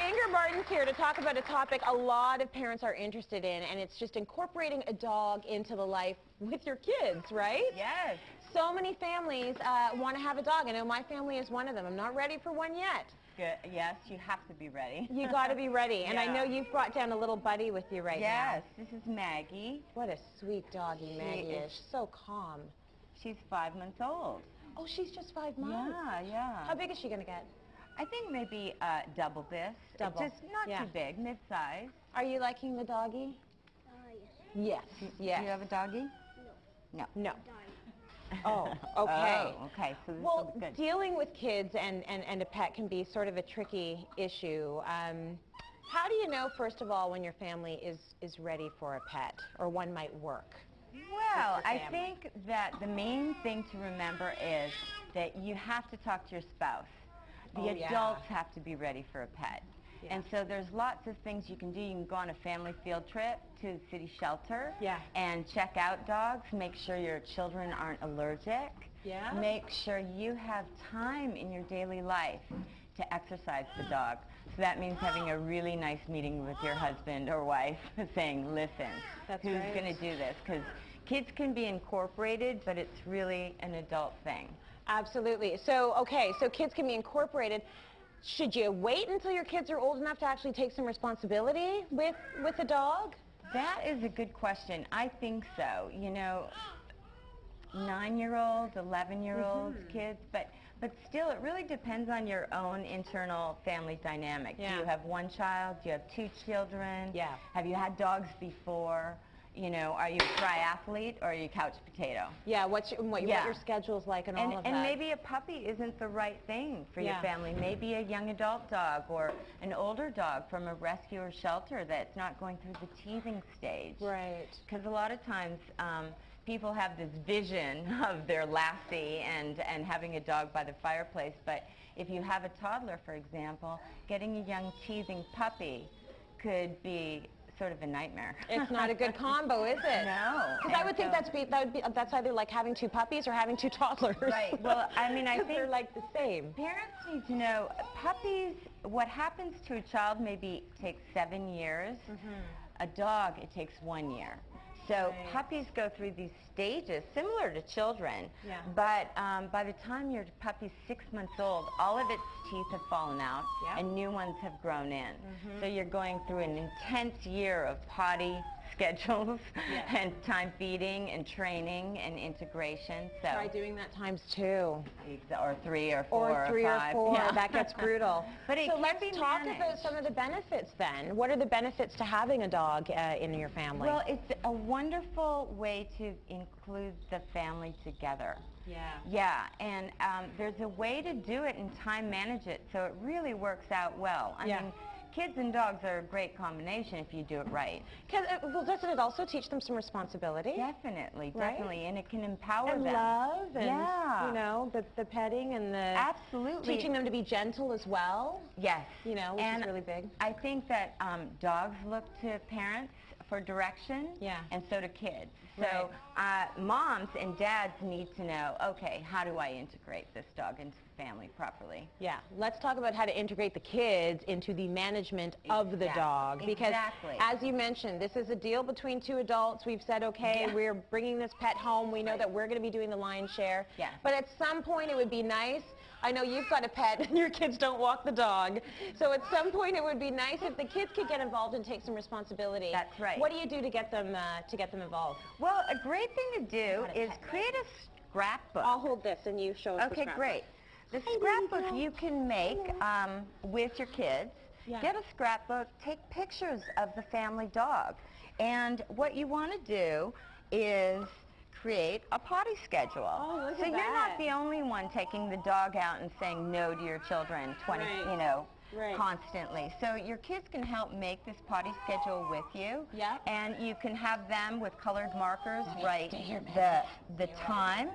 Inger Martens here to talk about a topic a lot of parents are interested in, and it's just incorporating a dog into the life with your kids, right? Yes. So many families want to have a dog. I know my family is one of them. I'm not ready for one yet. Good. Yes, you have to be ready. You got to be ready. And I know you've brought down a little buddy with you right now. Yes, this is Maggie. What a sweet doggy Maggie is. So calm. She's 5 months old. Oh, she's just 5 months. Yeah. How big is she going to get? I think maybe double this. Double. Just not too big, mid-size. Are you liking the doggy? Yes. Yes. Do you have a doggy? No. No. Oh, okay. Oh, okay. So this Well, looks good. dealing with kids and a pet can be sort of a tricky issue. How do you know, first of all, when your family is ready for a pet, or one might work? Well, I think that the main thing to remember is that you have to talk to your spouse. The adults have to be ready for a pet. Yeah. And so there's lots of things you can do. You can go on a family field trip to the city shelter and check out dogs. Make sure your children aren't allergic. Yeah. Make sure you have time in your daily life to exercise the dog. So that means having a really nice meeting with your husband or wife saying, listen, who's going to do this? Because kids can be incorporated, but it's really an adult thing. Absolutely. So, okay, so kids can be incorporated. Should you wait until your kids are old enough to actually take some responsibility with a dog? That is a good question. I think so. You know, 9-year-olds, 11-year-olds, kids, but still it really depends on your own internal family dynamic. Do you have one child? Do you have 2 children? Yeah. Have you had dogs before? You know, are you a triathlete or are you a couch potato? Yeah, what your schedule's like and all of that. And maybe a puppy isn't the right thing for your family. Maybe a young adult dog or an older dog from a rescue or shelter that's not going through the teething stage. Right. Because a lot of times people have this vision of their lassie and having a dog by the fireplace, but if you have a toddler, for example, getting a young teething puppy could be sort of a nightmare. It's not a good combo, is it? No. Because I would think that's either like having 2 puppies or having 2 toddlers. Right. Well, I mean, I think they're like the same. Parents need to know puppies. What happens to a child maybe takes 7 years. A dog, it takes 1 year. So puppies go through these stages similar to children, but by the time your puppy's 6 months old, all of its teeth have fallen out and new ones have grown in. So you're going through an intense year of potty schedules and time feeding and training and integration. So try doing that times 2. Or 3 or 4 or 3 or 5. or 4. That gets brutal. But so let's talk about some of the benefits then. What are the benefits to having a dog in your family? Well, it's a wonderful way to include the family together. Yeah, and there's a way to do it and time manage it so it really works out well. I mean, kids and dogs are a great combination if you do it right. Well, doesn't it also teach them some responsibility? Definitely, definitely, and it can empower them. And love, and you know, the petting and the teaching them to be gentle as well. Yes, you know, which is really big. I think that dogs look to parents for direction, and so do kids. So moms and dads need to know, okay, how do I integrate this dog into the family properly? Yeah, let's talk about how to integrate the kids into the management of the dog. Because as you mentioned, this is a deal between 2 adults. We've said, okay, we're bringing this pet home. We know that we're going to be doing the lion's share. But at some point it would be nice. I know you've got a pet and your kids don't walk the dog. So at some point it would be nice if the kids could get involved and take some responsibility. That's right. What do you do to get them involved? Well, a great thing to do is create a scrapbook. I'll hold this and you show us the scrapbook. Okay, great. The scrapbook you can make with your kids. Get a scrapbook, take pictures of the family dog. And what you want to do is create a potty schedule. Oh, look at that. So you're not the only one taking the dog out and saying no to your children constantly. So your kids can help make this potty schedule with you. And you can have them with colored markers write the time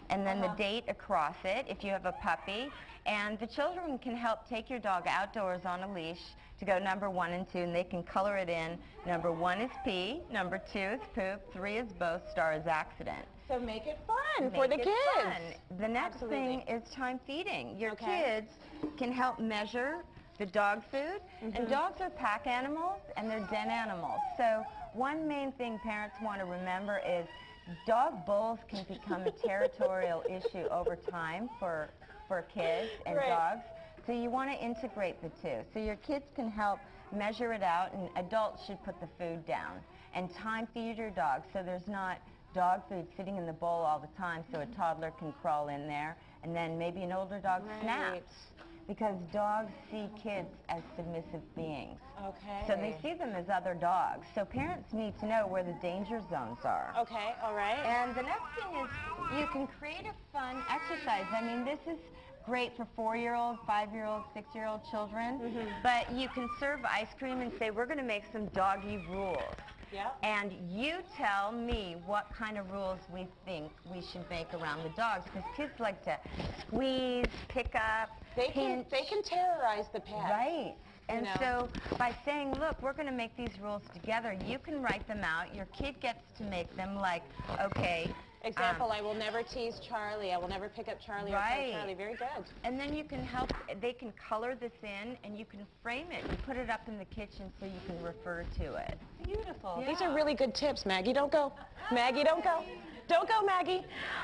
and then the date across it if you have a puppy. And the children can help take your dog outdoors on a leash to go number 1 and 2, and they can color it in. Number 1 is pee, number 2 is poop, 3 is both, star is accident. So make it fun for the kids. Fun. The next thing is time feeding. Your kids can help measure the dog food. And dogs are pack animals and they're den animals. So one main thing parents want to remember is dog bulls can become a territorial issue over time for kids and dogs. So you want to integrate the two. So your kids can help measure it out, and adults should put the food down. And time feed your dog so there's not dog food sitting in the bowl all the time so a toddler can crawl in there, and then maybe an older dog snaps. Because dogs see kids as submissive beings. Okay. So they see them as other dogs. So parents need to know where the danger zones are. Okay, all right. And the next thing is you can create a fun exercise. I mean, this is great for 4-year-old, 5-year-old, 6-year-old children. But you can serve ice cream and say, we're going to make some doggy rules. Yep. And you tell me what kind of rules we think we should make around the dogs, because kids like to squeeze, pick up, They can terrorize the pet. Right. And so by saying, look, we're going to make these rules together, you can write them out. Your kid gets to make them, like, okay. Example, I will never tease Charlie. I will never pick up Charlie or play Charlie. Very good. And then you can help, they can color this in, and you can frame it. You put it up in the kitchen so you can refer to it. Beautiful. Yeah. These are really good tips, Maggie. Don't go. Maggie, don't go. Don't go, Maggie.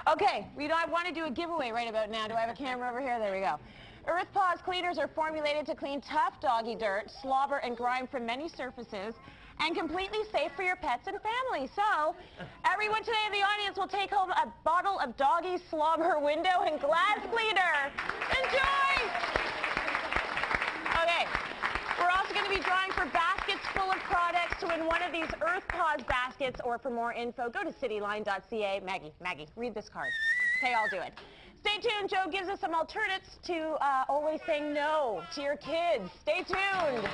Okay, I want to do a giveaway right about now. Do I have a camera over here? There we go. Earth Paws cleaners are formulated to clean tough doggy dirt, slobber, and grime from many surfaces, and completely safe for your pets and family. So, everyone today in the audience will take home a bottle of doggy slobber window and glass cleaner. Enjoy! Okay, we're also going to be drawing for baskets full of products to win one of these Earth Paws baskets, or for more info, go to cityline.ca. Maggie, read this card. Okay, I'll do it. Stay tuned. Joe gives us some alternates to always saying no to your kids. Stay tuned.